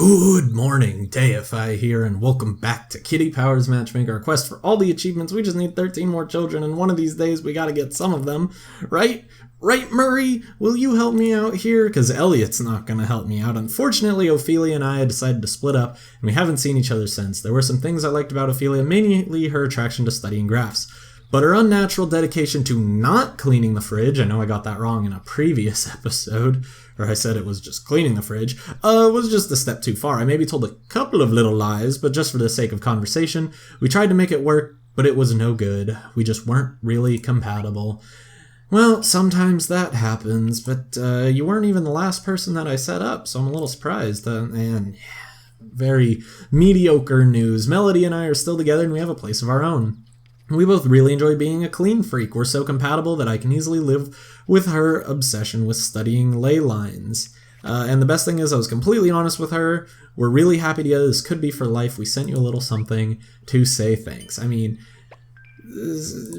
Good morning, Deify here, and welcome back to Kitty Powers Matchmaker, a quest for all the achievements. We just need 13 more children, and one of these days we gotta get some of them, right? Right, Murray? Will you help me out here? Because Elliot's not gonna help me out. Unfortunately, Ophelia and I had decided to split up, and we haven't seen each other since. There were some things I liked about Ophelia, mainly her attraction to studying graphs. But her unnatural dedication to not cleaning the fridge, I know I got that wrong in a previous episode, or I said it was just cleaning the fridge, was just a step too far. I maybe told a couple of little lies, but just for the sake of conversation, we tried to make it work, but it was no good. We just weren't really compatible. Well, sometimes that happens, but you weren't even the last person that I set up, so I'm a little surprised. And very mediocre news. Melody and I are still together, and we have a place of our own. We both really enjoy being a clean freak. We're so compatible that I can easily live with her obsession with studying ley lines. And the best thing is I was completely honest with her. We're really happy together. This could be for life. We sent you a little something to say thanks. I mean,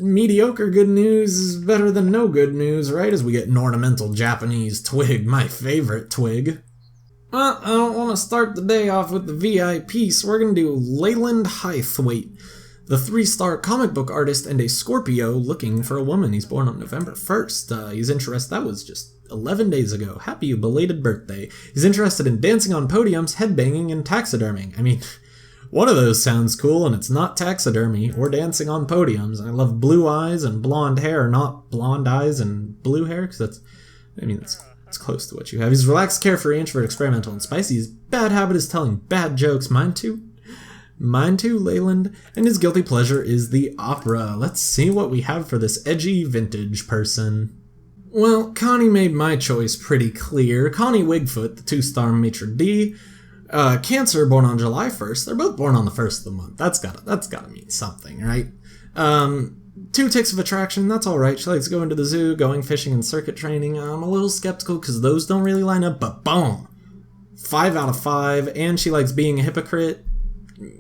mediocre good news is better than no good news, right? As we get an ornamental Japanese twig, my favorite twig. Well, I don't want to start the day off with the VIP, so we're going to do Leyland Highthwaite, the 3-star comic book artist and a Scorpio looking for a woman. He's born on November 1st. He's interested, that was just 11 days ago. Happy belated birthday. He's interested in dancing on podiums, headbanging, and taxiderming. I mean, one of those sounds cool, and it's not taxidermy or dancing on podiums. I love blue eyes and blonde hair, not blonde eyes and blue hair, because it's close to what you have. He's relaxed, carefree, introvert, experimental, and spicy. His bad habit is telling bad jokes. Mine too, Leyland. And his guilty pleasure is the opera. Let's see what we have for this edgy vintage person. Well, Connie made my choice pretty clear. Connie Wigfoot, the 2-star maitre d'. Cancer, born on July 1st. They're both born on the 1st of the month. That's gotta mean something, right? 2 ticks of attraction, that's alright. She likes going to the zoo, going fishing, and circuit training. I'm a little skeptical because those don't really line up, but boom! 5 out of 5, and she likes being a hypocrite.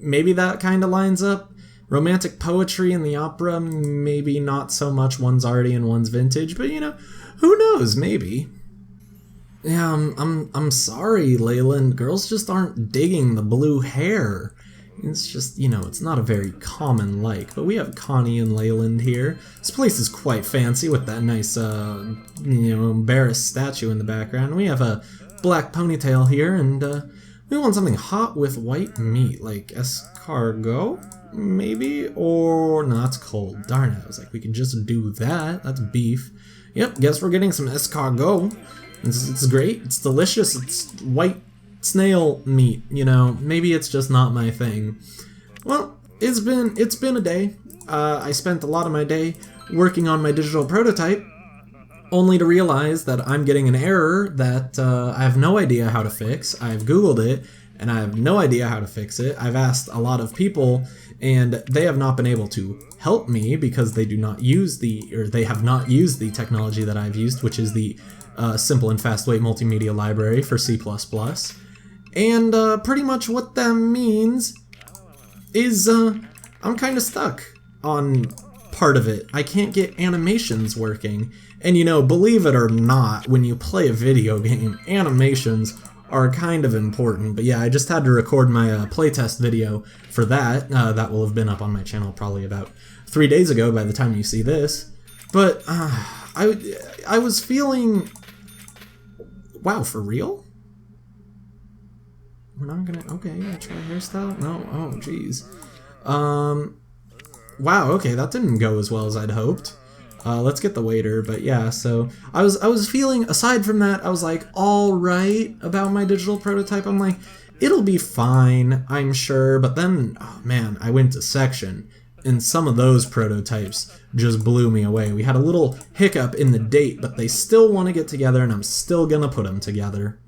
Maybe that kind of lines up. Romantic poetry and the opera, maybe not so much. One's already and one's vintage, but who knows, maybe. Yeah, I'm sorry, Leyland. Girls just aren't digging the blue hair. It's just, it's not a very common like, but we have Connie and Leyland here. This place is quite fancy with that nice, embarrassed statue in the background. We have a black ponytail here, and, we want something hot with white meat, like escargot, maybe? Or, no, that's cold. Darn it, I was like, we can just do that. That's beef. Yep, guess we're getting some escargot. It's great, it's delicious, it's white snail meat, maybe it's just not my thing. Well, it's been a day. I spent a lot of my day working on my digital prototype, only to realize that I'm getting an error that I have no idea how to fix. I've Googled it, and I have no idea how to fix it. I've asked a lot of people, and they have not been able to help me because they have not used the technology that I've used, which is the Simple and Fast Wait Multimedia Library for C++. And pretty much what that means is I'm kind of stuck on part of it. I can't get animations working. And believe it or not, when you play a video game, animations are kind of important. But yeah, I just had to record my playtest video for that. That will have been up on my channel probably about 3 days ago by the time you see this. But I was feeling... Wow, for real? We're not gonna... Okay, try hairstyle? No? Oh, jeez. Wow, okay, that didn't go as well as I'd hoped. Let's get the waiter, but yeah, so I was feeling, aside from that, I was like, alright about my digital prototype. I'm like, it'll be fine, I'm sure, but then, oh man, I went to section, and some of those prototypes just blew me away. We had a little hiccup in the date, but they still want to get together, and I'm still gonna put them together.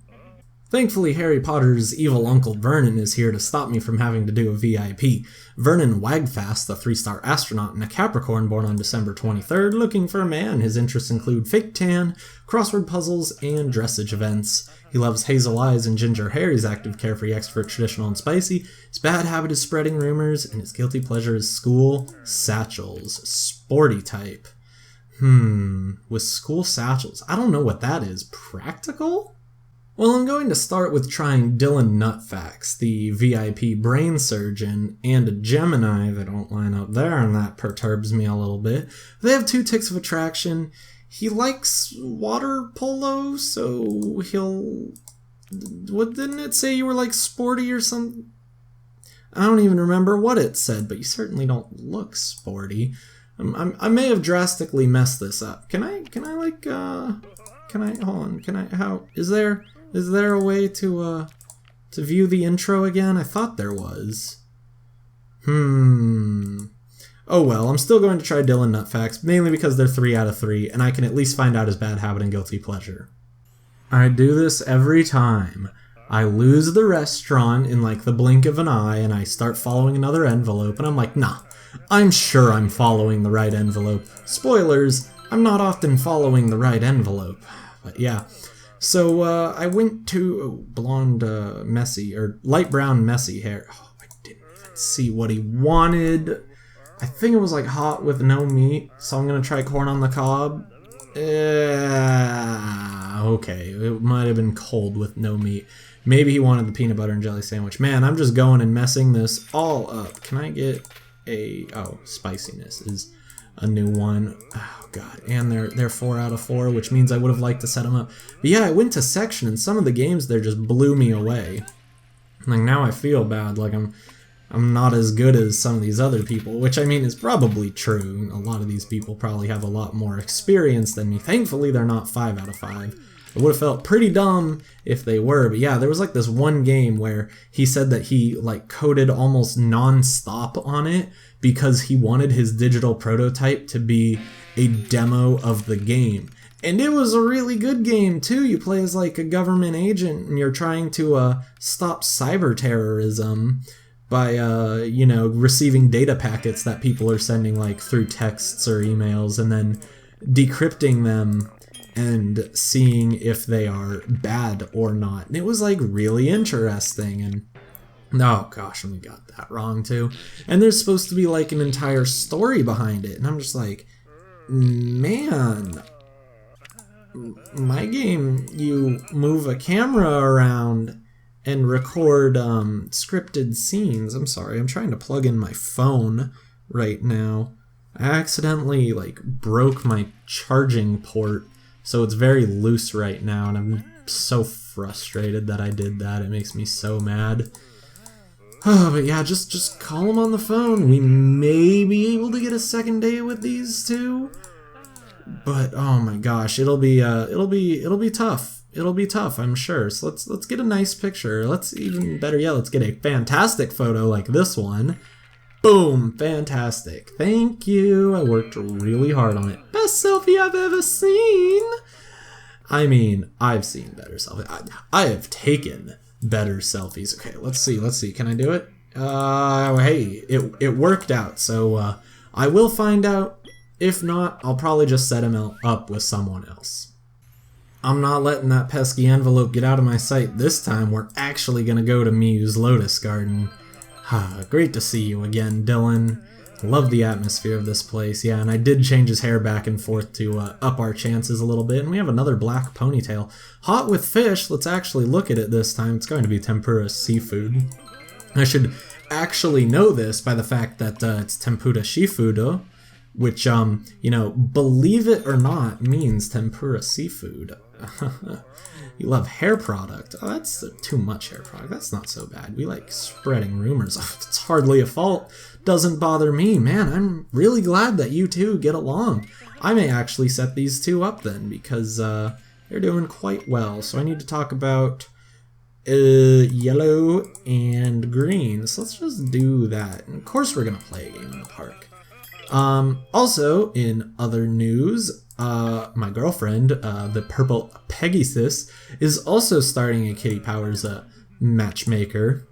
Thankfully, Harry Potter's evil Uncle Vernon is here to stop me from having to do a VIP. Vernon Wagfast, the 3-star astronaut and a Capricorn born on December 23rd, looking for a man. His interests include fake tan, crossword puzzles, and dressage events. He loves hazel eyes and ginger hair. He's active, carefree, extrovert, traditional, and spicy. His bad habit is spreading rumors, and his guilty pleasure is school satchels. Sporty type. With school satchels. I don't know what that is. Practical? Well, I'm going to start with trying Dylan Nutfax, the VIP brain surgeon, and a Gemini. They don't line up there, and that perturbs me a little bit. They have 2 ticks of attraction. He likes water polo, so he'll... What, didn't it say you were like sporty or something? I don't even remember what it said, but you certainly don't look sporty. I may have drastically messed this up. Can I is there a way to view the intro again? I thought there was. Oh well, I'm still going to try Dylan Nutfax, mainly because they're 3 out of 3, and I can at least find out his bad habit and guilty pleasure. I do this every time. I lose the restaurant in like the blink of an eye, and I start following another envelope, and I'm like, nah, I'm sure I'm following the right envelope. Spoilers, I'm not often following the right envelope. But yeah. So I went to blonde messy, or light brown messy hair. Oh, I didn't even see what he wanted. I think it was like hot with no meat, so I'm going to try corn on the cob. Okay, it might have been cold with no meat. Maybe he wanted the peanut butter and jelly sandwich. Man, I'm just going and messing this all up. Can I get a... Oh, spiciness is a new one. Oh, God. And they're 4 out of 4, which means I would have liked to set them up. But yeah, I went to section, and some of the games there just blew me away. Like, now I feel bad. Like, I'm not as good as some of these other people, which I mean is probably true. A lot of these people probably have a lot more experience than me. Thankfully, they're not 5 out of 5. It would have felt pretty dumb if they were, but yeah, there was like this one game where he said that he like coded almost non-stop on it because he wanted his digital prototype to be a demo of the game. And it was a really good game too. You play as like a government agent and you're trying to stop cyber terrorism by you know, receiving data packets that people are sending like through texts or emails and then decrypting them and seeing if they are bad or not. And it was like really interesting. And oh gosh, we got that wrong too. And there's supposed to be like an entire story behind it. And I'm just like, man, my game, you move a camera around and record scripted scenes. I'm sorry, I'm trying to plug in my phone right now. I accidentally like broke my charging port, so it's very loose right now, and I'm so frustrated that I did that. It makes me so mad. Oh, but yeah, just call them on the phone. We may be able to get a second date with these two, but oh my gosh, it'll be tough. It'll be tough, I'm sure. So let's get a nice picture. Let's even better yet, let's get a fantastic photo like this one. Boom, fantastic. Thank you. I worked really hard on it. Best selfie I've ever seen. I mean, I've seen better selfies. I have taken better selfies. Okay, let's see. Can I do it? Hey, it worked out. So I will find out. If not, I'll probably just set him up with someone else. I'm not letting that pesky envelope get out of my sight this time. We're actually going to go to Miu's Lotus Garden. Great to see you again, Dylan. Love the atmosphere of this place. Yeah, and I did change his hair back and forth to up our chances a little bit. And we have another black ponytail. Hot with fish. Let's actually look at it this time. It's going to be tempura seafood. I should actually know this by the fact that it's tempura seafood, which, you know, believe it or not, means tempura seafood. You love hair product. Oh, that's too much hair product. That's not so bad. We like spreading rumors. It's hardly a fault. Doesn't bother me. Man, I'm really glad that you two get along. I may actually set these two up then, because they're doing quite well. So I need to talk about yellow and green. So let's just do that. And of course we're going to play a game in the park. Also, in other news, my girlfriend, the purple Peggysus, is also starting a Kitty Powers Matchmaker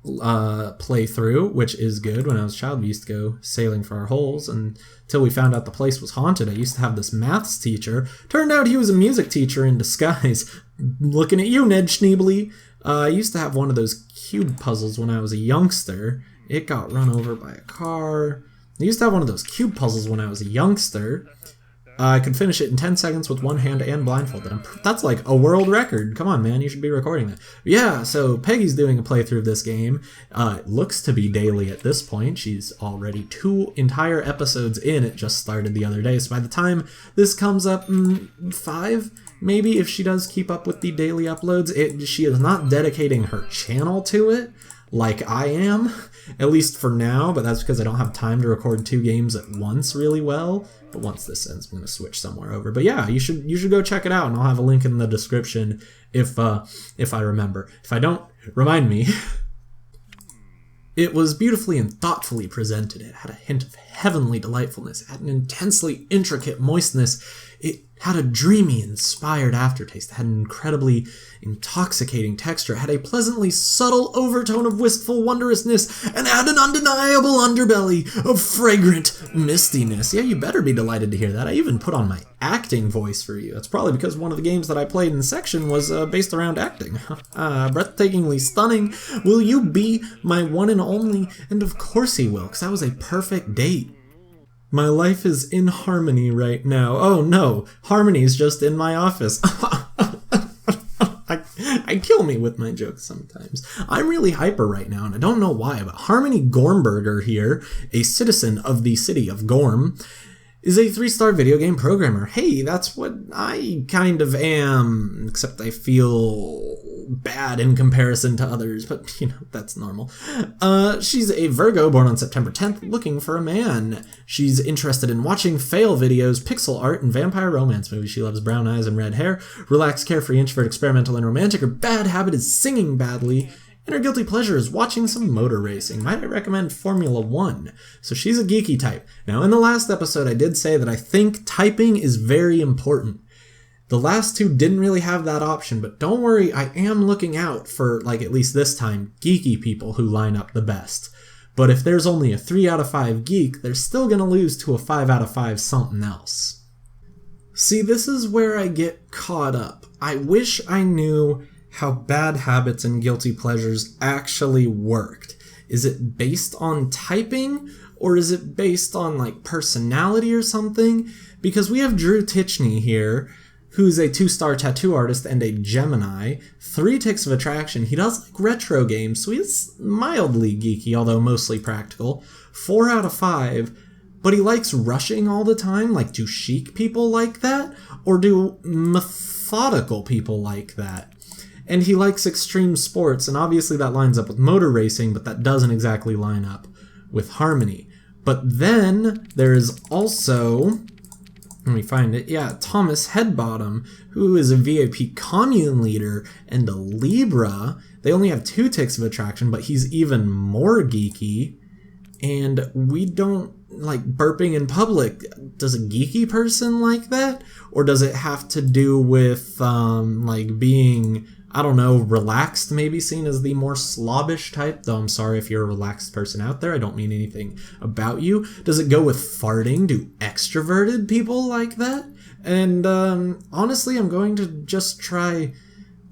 playthrough, which is good. When I was a child, we used to go sailing for our holes until we found out the place was haunted. I used to have this maths teacher. Turned out he was a music teacher in disguise. Looking at you, Ned Schneebly. I used to have one of those cube puzzles when I was a youngster. It got run over by a car. I used to have one of those cube puzzles when I was a youngster. I could finish it in 10 seconds with one hand and blindfolded. That's like a world record. Come on, man, you should be recording that. But yeah, so Peggy's doing a playthrough of this game. It looks to be daily at this point. She's already 2 entire episodes in. It just started the other day. So by the time this comes up, 5, maybe, if she does keep up with the daily uploads. She is not dedicating her channel to it like I am, at least for now, but that's because I don't have time to record 2 games at once really well. But once this ends, I'm going to switch somewhere over. But yeah, you should go check it out, and I'll have a link in the description if I remember. If I don't, remind me. It was beautifully and thoughtfully presented. It had a hint of heavenly delightfulness. It had an intensely intricate moistness. It had a dreamy, inspired aftertaste. It had an incredibly intoxicating texture. It had a pleasantly subtle overtone of wistful wondrousness, and had an undeniable underbelly of fragrant mistiness. Yeah, you better be delighted to hear that. I even put on my acting voice for you. That's probably because one of the games that I played in the section was based around acting. Breathtakingly stunning. Will you be my one and only? And of course he will, because that was a perfect date. My life is in harmony right now. Oh no, harmony's just in my office. I kill me with my jokes sometimes. I'm really hyper right now, and I don't know why, but Harmony Gormberger here, a citizen of the city of Gorm, is a 3-star video game programmer. Hey, that's what I kind of am, except I feel bad in comparison to others, but you know, that's normal. She's a Virgo born on September 10th, looking for a man. She's interested in watching fail videos, pixel art, and vampire romance movies. She loves brown eyes and red hair. Relaxed, carefree, introvert, experimental, and romantic. Her bad habit is singing badly. And her guilty pleasure is watching some motor racing. Might I recommend Formula 1? So she's a geeky type. Now, in the last episode, I did say that I think typing is very important. The last 2 didn't really have that option, but don't worry, I am looking out for, like, at least this time, geeky people who line up the best. But if there's only a 3 out of 5 geek, they're still gonna lose to a 5 out of 5 something else. See, this is where I get caught up. I wish I knew how bad habits and guilty pleasures actually worked. Is it based on typing, or is it based on like personality or something? Because we have Drew Tichney here, who's a 2-star tattoo artist and a Gemini, 3 ticks of attraction. He does like retro games, so he's mildly geeky, although mostly practical. 4 out of 5, but he likes rushing all the time. Like, do chic people like that? Or do methodical people like that? And he likes extreme sports, and obviously that lines up with motor racing, but that doesn't exactly line up with Harmony. But then there is also, let me find it, yeah, Thomas Headbottom, who is a VIP commune leader and a Libra. They only have 2 ticks of attraction, but he's even more geeky. And we don't like burping in public. Does a geeky person like that? Or does it have to do with like being, I don't know, relaxed, maybe seen as the more slobbish type? Though I'm sorry if you're a relaxed person out there, I don't mean anything about you. Does it go with farting? Do extroverted people like that? And honestly, I'm going to just try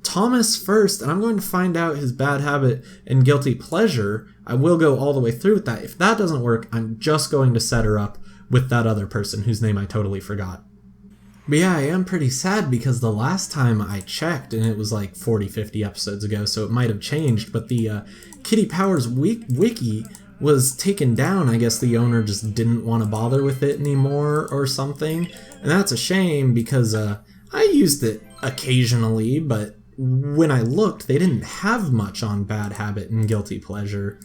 Thomas first, and I'm going to find out his bad habit and guilty pleasure. I will go all the way through with that. If that doesn't work, I'm just going to set her up with that other person whose name I totally forgot. But yeah, I am pretty sad because the last time I checked, and it was like 40-50 episodes ago, so it might have changed, but the Kitty Powers wiki was taken down. I guess the owner just didn't want to bother with it anymore or something. And that's a shame because I used it occasionally, but when I looked, they didn't have much on bad habit and guilty pleasure.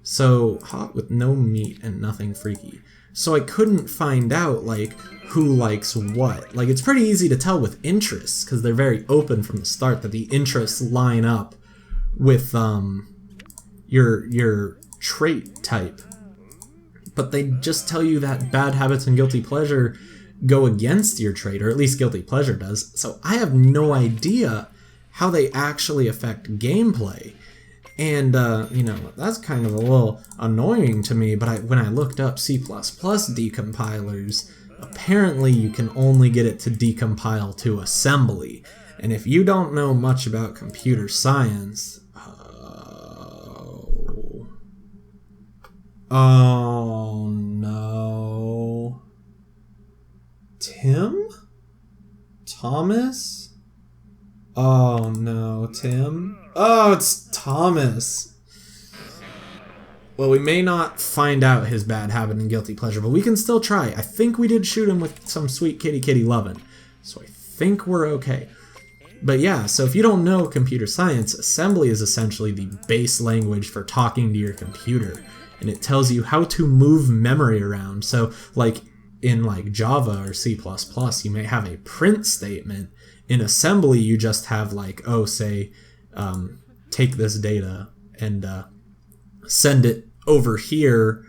So, hot with no meat and nothing freaky. So I couldn't find out, like, who likes what. Like, it's pretty easy to tell with interests, because they're very open from the start, that the interests line up with your trait type. But they just tell you that bad habits and guilty pleasure go against your trait, or at least guilty pleasure does. So I have no idea how they actually affect gameplay. And, you know, that's kind of a little annoying to me, but when I looked up C++ decompilers, apparently you can only get it to decompile to assembly. And if you don't know much about computer science, oh no. Tim? Thomas? Oh no, Tim? Oh, it's Thomas. Well, we may not find out his bad habit and guilty pleasure, but we can still try. I think we did shoot him with some sweet kitty lovin', so I think we're okay. But yeah, so if you don't know computer science, assembly is essentially the base language for talking to your computer, and it tells you how to move memory around. So like in like Java or C++, you may have a print statement. In assembly, you just have like, oh, say, take this data and send it over here.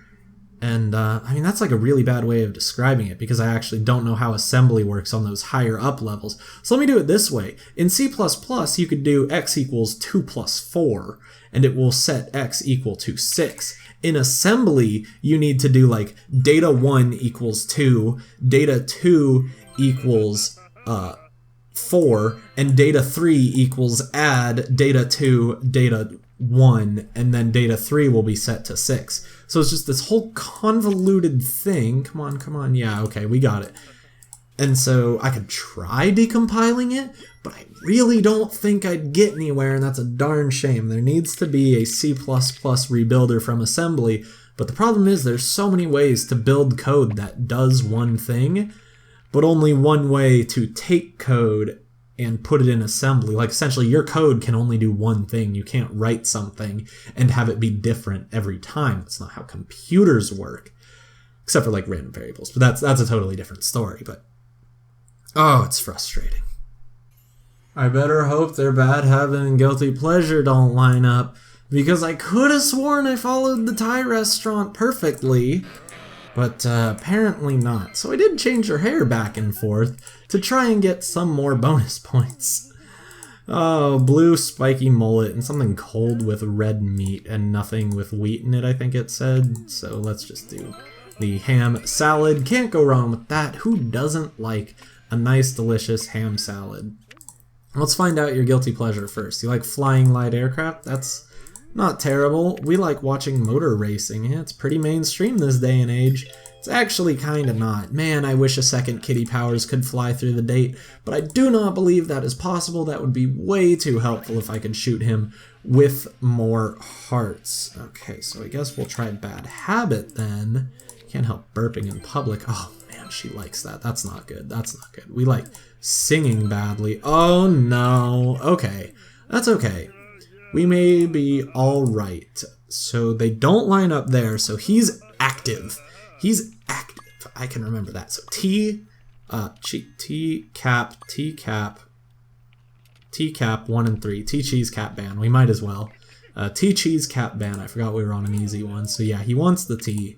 And I mean, that's like a really bad way of describing it because I actually don't know how assembly works on those higher up levels. So let me do it this way. In C++, you could do x equals 2 plus 4, and it will set x equal to 6. In assembly, you need to do like data 1 equals 2, data 2 equals 4, and data 3 equals add data 2, data 1, and then data 3 will be set to 6. So it's just this whole convoluted thing. Come on, yeah, okay, we got it. And so I could try decompiling it, but I really don't think I'd get anywhere, and that's a darn shame. There needs to be a C++ rebuilder from assembly, but the problem is there's so many ways to build code that does one thing, but only one way to take code and put it in assembly. Like essentially your code can only do one thing. You can't write something and have it be different every time. That's not how computers work, except for like random variables, but that's a totally different story. But oh, it's frustrating. I better hope their bad habit and guilty pleasure don't line up, because I could have sworn I followed the Thai restaurant perfectly. But apparently not. So I did change her hair back and forth to try and get some more bonus points. Oh, blue spiky mullet and something cold with red meat and nothing with wheat in it, I think it said. So let's just do the ham salad. Can't go wrong with that. Who doesn't like a nice, delicious ham salad? Let's find out your guilty pleasure first. You like flying light aircraft? That's not terrible. We like watching motor racing. Yeah, it's pretty mainstream this day and age. It's actually kinda not. Man, I wish a second Kitty Powers could fly through the date, but I do not believe that is possible. That would be way too helpful if I could shoot him with more hearts. Okay, so I guess we'll try bad habit then. Can't help burping in public. Oh man, she likes that. That's not good. That's not good. We like singing badly. Oh no. Okay, that's okay. We may be alright. So they don't line up there, so he's active. He's active. I can remember that. So T cap, 1 and 3. T cheese cap ban. We might as well. T cheese cap ban. I forgot we were on an easy one. So yeah, he wants the T.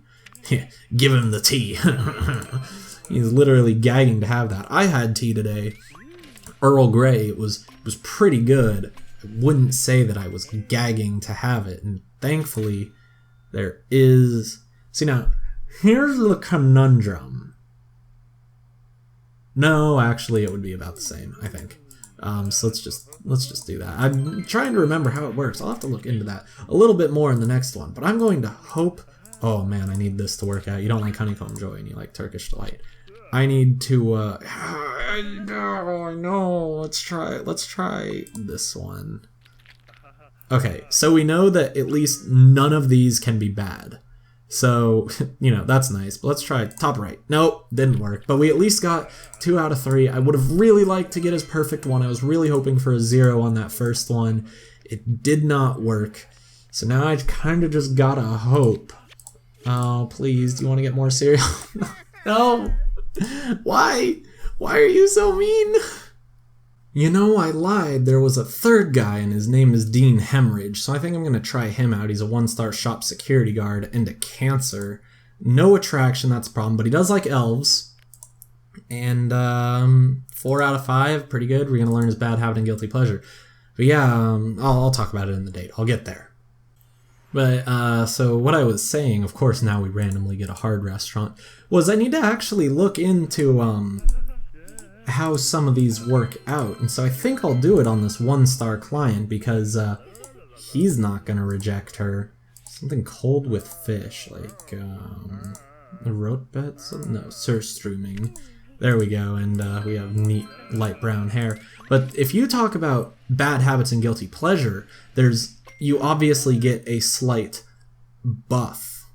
Give him the T. He's literally gagging to have that. I had tea today. Earl Grey. It was pretty good. I wouldn't say that I was gagging to have it, and thankfully there is... See now, here's the conundrum. No, actually it would be about the same, I think. So let's just do that. I'm trying to remember how it works. I'll have to look into that a little bit more in the next one, but I'm going to hope... Oh man, I need this to work out. You don't like honeycomb joy and you like Turkish delight. I need to, I know, let's try this one. Okay, so we know that at least none of these can be bad. So, you know, that's nice, but let's try top right. Nope, didn't work, but we at least got 2 out of 3. I would have really liked to get his perfect one. I was really hoping for a 0 on that first one. It did not work, so now I kind of just gotta hope. Oh, please, do you want to get more cereal? No! Why? Why are you so mean? You know, I lied. There was a third guy, and his name is Dean Hemorrhage, so I think I'm going to try him out. He's a 1-star shop security guard and a Cancer. No attraction, that's a problem, but he does like elves. And 4 out of 5, pretty good. We're going to learn his bad habit and guilty pleasure. But yeah, I'll talk about it in the date. I'll get there. But, so what I was saying, of course now we randomly get a hard restaurant, was I need to actually look into, how some of these work out. And so I think I'll do it on this 1-star client because, he's not gonna reject her. Something cold with fish, like, rotbets? No, surströmming. There we go, and we have neat light brown hair. But if you talk about bad habits and guilty pleasure, you obviously get a slight buff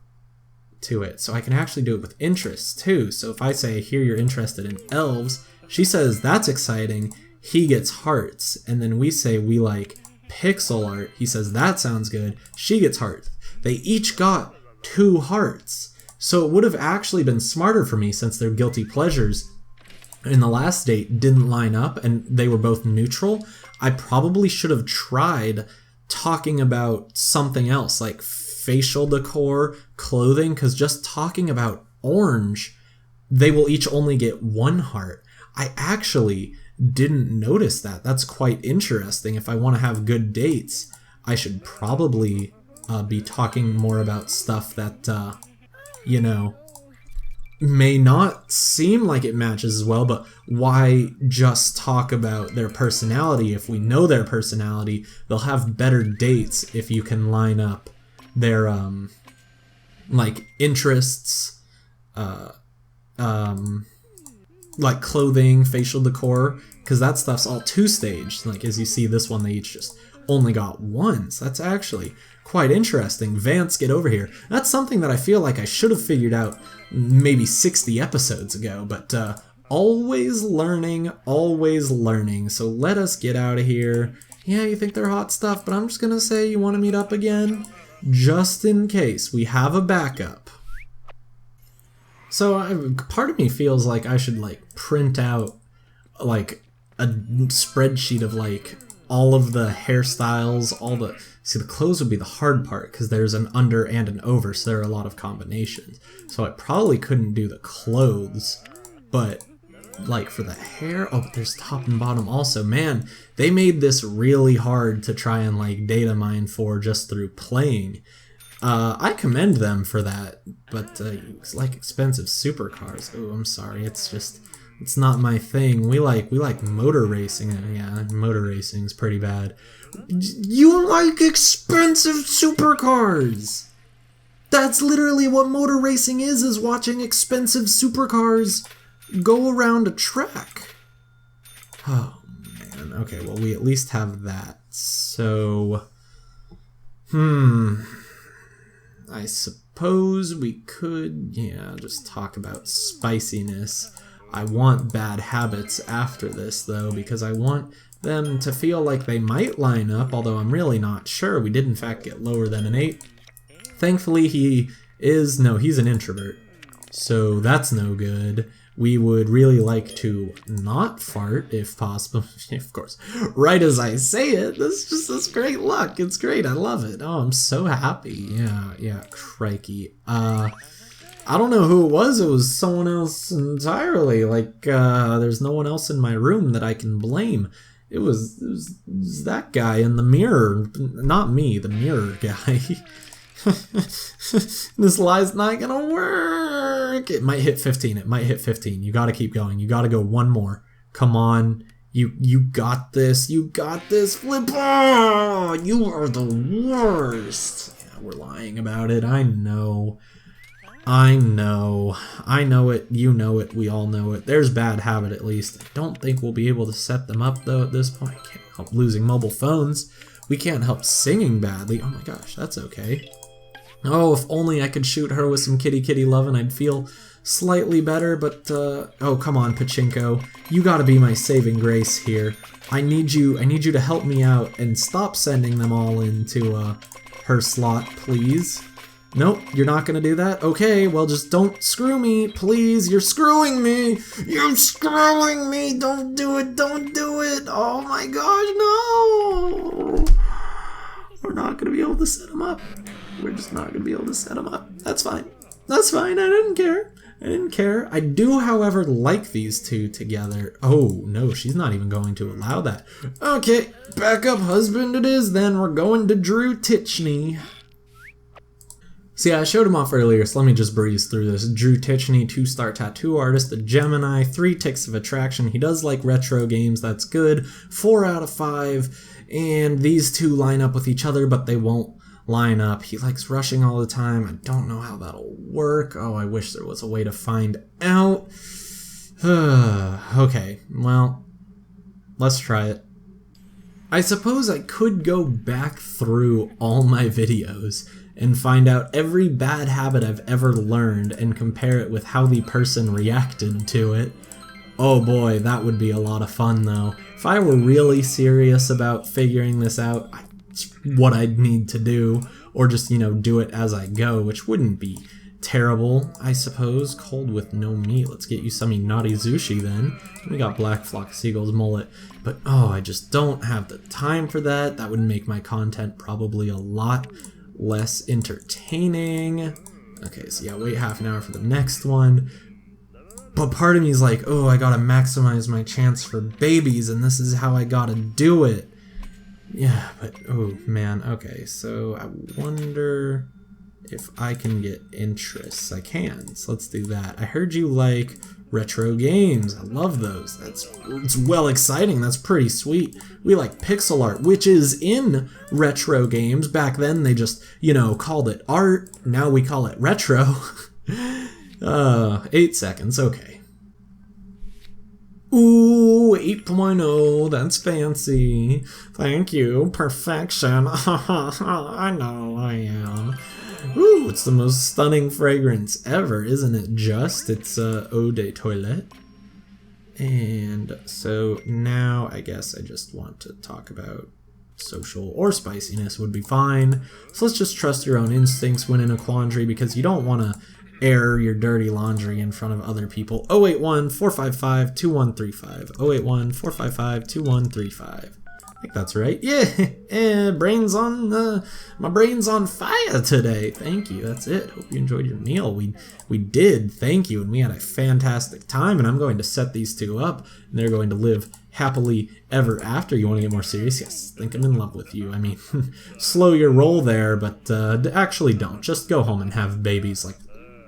to it. So I can actually do it with interests too. So if I say, here you're interested in elves, she says that's exciting, he gets hearts. And then we say we like pixel art, he says that sounds good, she gets hearts. They each got 2 hearts. So it would have actually been smarter for me, since their guilty pleasures in the last date didn't line up and they were both neutral. I probably should have tried talking about something else, like facial decor, clothing, because just talking about orange, they will each only get 1 heart. I actually didn't notice that. That's quite interesting. If I want to have good dates, I should probably be talking more about stuff that, you know, may not seem like it matches as well, but why just talk about their personality? If we know their personality, they'll have better dates if you can line up their, like, interests, like clothing, facial decor, because that stuff's all 2-stage. Like, as you see, this one, they each just only got 1, so that's actually quite interesting. Vance, get over here. That's something that I feel like I should have figured out maybe 60 episodes ago, but always learning, always learning. So let us get out of here. Yeah, you think they're hot stuff, but I'm just gonna say, you want to meet up again? Just in case, we have a backup. So part of me feels like I should like print out like a spreadsheet of like all of the hairstyles, see, the clothes would be the hard part because there's an under and an over, so there are a lot of combinations. So I probably couldn't do the clothes, but like for the hair, oh, but there's top and bottom also. Man, they made this really hard to try and like data mine for just through playing. I commend them for that, but it's like expensive supercars. Oh, I'm sorry, it's not my thing. We like motor racing. Yeah, motor racing is pretty bad. You like expensive supercars! That's literally what motor racing is watching expensive supercars go around a track. Oh, man. Okay, well, we at least have that. So, I suppose we could, yeah, just talk about spiciness. I want bad habits after this, though, because I want them to feel like they might line up, although I'm really not sure. We did, in fact, get lower than an 8. Thankfully, he's an introvert, so that's no good. We would really like to not fart, if possible. Of course, right as I say it, that's great luck. It's great, I love it. Oh, I'm so happy. Yeah, crikey. I don't know who it was someone else entirely. Like, there's no one else in my room that I can blame. It was that guy in the mirror. Not me, the mirror guy. This lie's not gonna work. It might hit 15. It might hit 15. You gotta keep going. You gotta go one more. Come on. You got this. You got this. Flip. Oh, you are the worst. Yeah, we're lying about it. I know. I know it, you know it, we all know it. There's bad habit at least. I don't think we'll be able to set them up though at this point. Can't help losing mobile phones. We can't help singing badly. Oh my gosh, that's okay. Oh, if only I could shoot her with some kitty kitty lovin', I'd feel slightly better, but oh, come on, Pachinko. You gotta be my saving grace here. I need you to help me out and stop sending them all into her slot, please. Nope, you're not gonna do that? Okay, well just don't screw me, please. You're screwing me! You're screwing me! Don't do it, don't do it! Oh my gosh, no! We're not gonna be able to set him up. We're just not gonna be able to set him up. That's fine. That's fine, I didn't care. I didn't care. I do, however, like these two together. Oh, no, she's not even going to allow that. Okay, backup husband it is then. We're going to Drew Titchney. See, I showed him off earlier, so let me just breeze through this. Drew Titchney, 2-star tattoo artist, a Gemini, 3 ticks of attraction. He does like retro games, that's good. 4 out of 5, and these two line up with each other, but they won't line up. He likes rushing all the time. I don't know how that'll work. Oh, I wish there was a way to find out. Okay, well, let's try it. I suppose I could go back through all my videos and find out every bad habit I've ever learned and compare it with how the person reacted to it. Oh boy, that would be a lot of fun though. If I were really serious about figuring this out, it's what I'd need to do, or just, do it as I go, which wouldn't be terrible, I suppose. Cold with no meat. Let's get you some naughty sushi then. We got Black Flock Seagull's mullet, but I just don't have the time for that. That would make my content probably a lot less entertaining. Okay, so yeah, wait half an hour for the next one. But part of me is like, I gotta maximize my chance for babies, and this is how I gotta do it. Yeah, but oh man, okay, so I wonder if I can get interests. I can, so let's do that. I heard you like retro games. I love those. It's well exciting. That's pretty sweet. We like pixel art, which is in retro games. Back then they just, called it art. Now we call it retro. 8 seconds, okay. Ooh, 8.0, that's fancy. Thank you, perfection. I know I am. Ooh, it's the most stunning fragrance ever, isn't it just? It's Eau de Toilette. And so now I guess I just want to talk about social or spiciness would be fine. So let's just trust your own instincts when in a quandary, because you don't want to air your dirty laundry in front of other people. 081-455-2135. 081-455-2135. I think that's right. Yeah, my brain's on fire today. Thank you. That's it. Hope you enjoyed your meal. We did. Thank you, and we had a fantastic time. And I'm going to set these two up, and they're going to live happily ever after. You want to get more serious? Yes. Think I'm in love with you. I mean, slow your roll there, but actually don't. Just go home and have babies like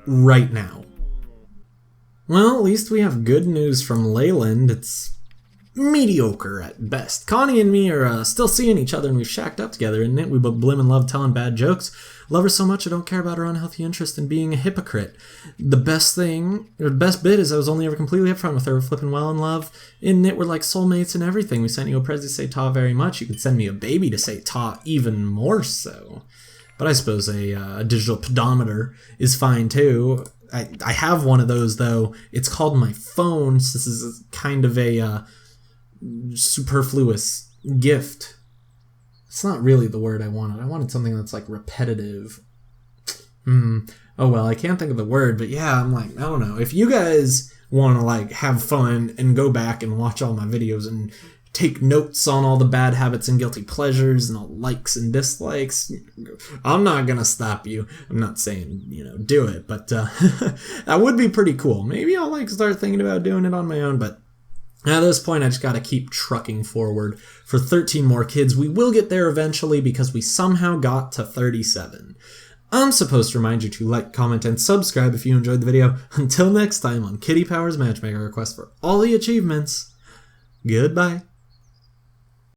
right now. Well, at least we have good news from Leyland. It's mediocre at best. Connie and me are still seeing each other, and we've shacked up together, and we both blim and love telling bad jokes. Love her so much I don't care about her unhealthy interest in being a hypocrite. The best bit is I was only ever completely upfront with her. We're flipping well in love. In it, we're like soulmates and everything. We sent you a present to say ta very much. You could send me a baby to say ta even more so. But I suppose a digital pedometer is fine too. I have one of those though. It's called my phone, so this is kind of a superfluous gift. It's not really the word I wanted. I wanted something that's like repetitive. Oh well, I can't think of the word, but yeah, I'm like, I don't know. If you guys want to like have fun and go back and watch all my videos and take notes on all the bad habits and guilty pleasures and all likes and dislikes, I'm not gonna stop you. I'm not saying, do it, but that would be pretty cool. Maybe I'll like start thinking about doing it on my own, but at this point I just gotta keep trucking forward for 13 more kids. We will get there eventually because we somehow got to 37. I'm supposed to remind you to like, comment, and subscribe if you enjoyed the video. Until next time on Kitty Powers Matchmaker, request for all the achievements. Goodbye.